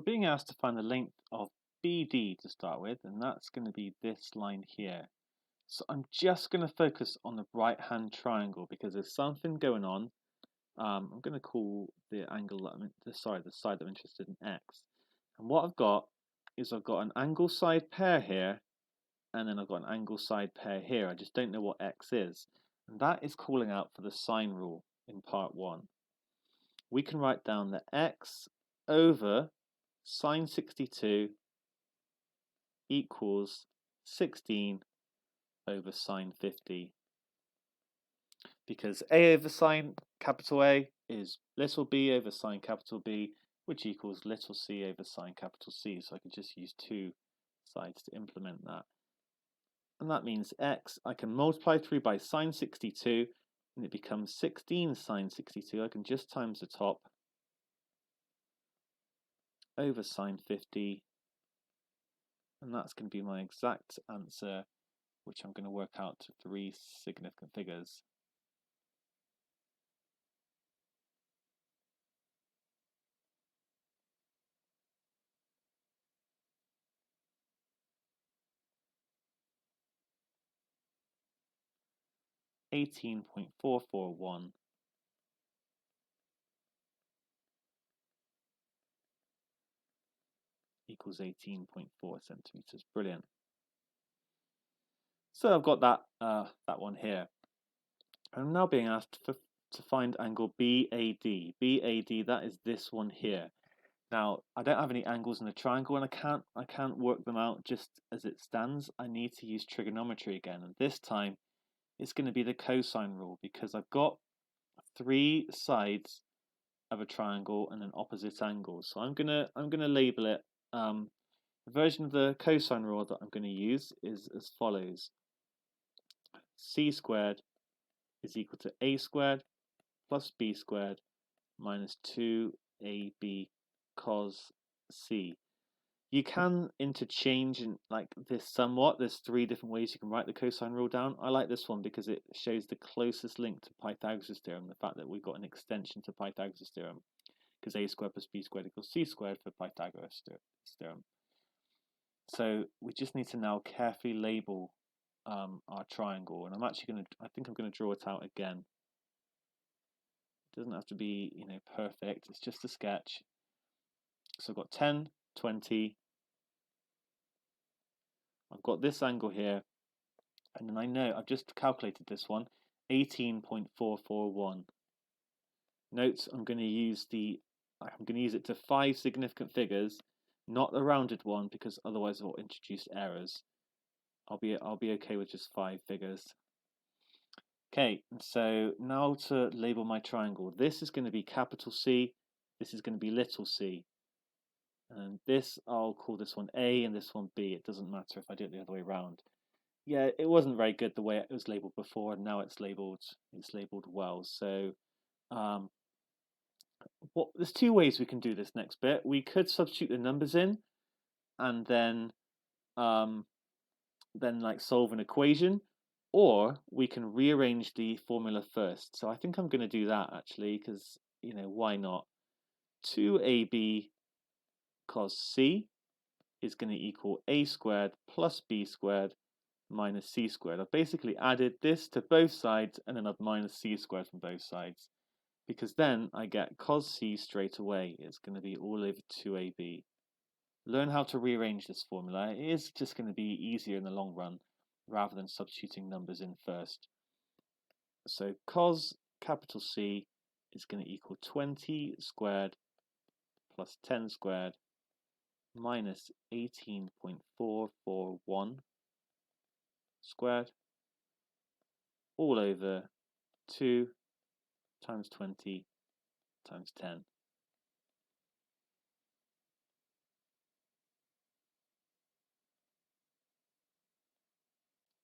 we're being asked to find the length of BD to start with, and that's going to be this line here. So I'm just going to focus on the right-hand triangle because there's something going on. I'm going to call the angle that the side that I'm interested in X. And what I've got is I've got an angle side pair here, and then I've got an angle side pair here. I just don't know what X is. And that is calling out for the sine rule in part 1. We can write down that X over sine 62 equals 16 over sine 50. Because A over sine capital A is little b over sine capital B, which equals little c over sine capital C. So I can just use two sides to implement that. And that means X, I can multiply through by sine 62, and it becomes 16 sine 62. I can just times the top over sine 50, and that's going to be my exact answer, which I'm going to work out to 3 significant figures. $18.441 equals 18.4 centimeters. Brilliant. So I've got that one here. I'm now being asked to find angle BAD. BAD, that is this one here. Now I don't have any angles in the triangle, and I can't work them out just as it stands. I need to use trigonometry again, and this time it's going to be the cosine rule because I've got 3 sides of a triangle and an opposite angle. So I'm gonna label it. The version of the cosine rule that I'm going to use is as follows: c squared is equal to a squared plus b squared minus 2ab cos c. You can interchange and like this somewhat. There's 3 different ways you can write the cosine rule down. I like this one because it shows the closest link to Pythagoras' theorem, the fact that we've got an extension to Pythagoras' theorem, because a squared plus b squared equals c squared for Pythagoras' theorem. So we just need to now carefully label our triangle, and I think I'm going to draw it out again. It doesn't have to be, perfect. It's just a sketch. So I've got 10, 20. I've got this angle here, and then I know I've just calculated this one, 18.441. Note I'm going to use it to 5 significant figures, not the rounded one, because otherwise it will introduce errors. I'll be okay with just 5 figures. Okay, so now to label my triangle. This is going to be capital C, this is going to be little c. And this, I'll call this one A and this one B. It doesn't matter if I do it the other way around. Yeah, it wasn't very good the way it was labeled before, and now it's labeled well. So there's 2 ways we can do this next bit. We could substitute the numbers in and then like solve an equation, or we can rearrange the formula first. So I think I'm going to do that actually, because why not? 2ab cos c is going to equal a squared plus b squared minus c squared. I've basically added this to both sides, and then I've minus c squared from both sides, because then I get cos c straight away. It's going to be all over 2ab. Learn how to rearrange this formula. It is just going to be easier in the long run rather than substituting numbers in first. So cos capital C is going to equal 20 squared plus 10 squared minus 18.441 squared all over 2 times 20 times 10.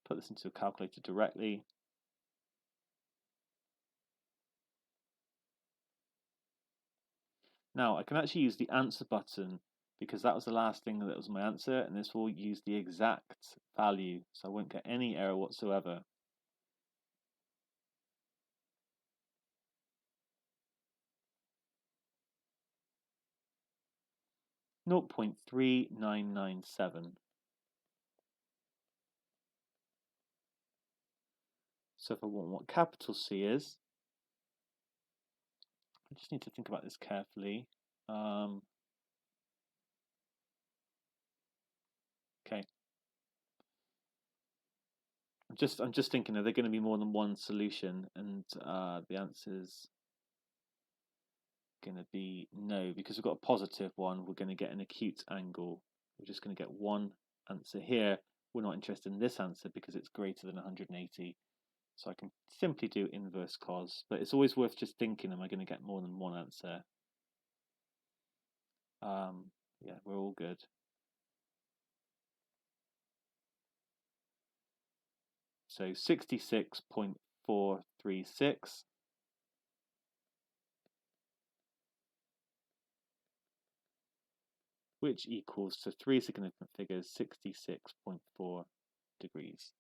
Put this into a calculator directly. Now I can actually use the answer button because that was the last thing that was my answer, and this will use the exact value, so I won't get any error whatsoever. 0.3997. So if I want what capital C is, I just need to think about this carefully. Okay. I'm just thinking, are there going to be more than one solution? And the answer is going to be no, because we've got a positive one. We're going to get an acute angle. We're just going to get one answer here. We're not interested in this answer because it's greater than 180. So I can simply do inverse cos, but it's always worth just thinking, am I going to get more than one answer? Yeah, we're all good. So 66.436, which equals to three significant figures, 66.4 degrees.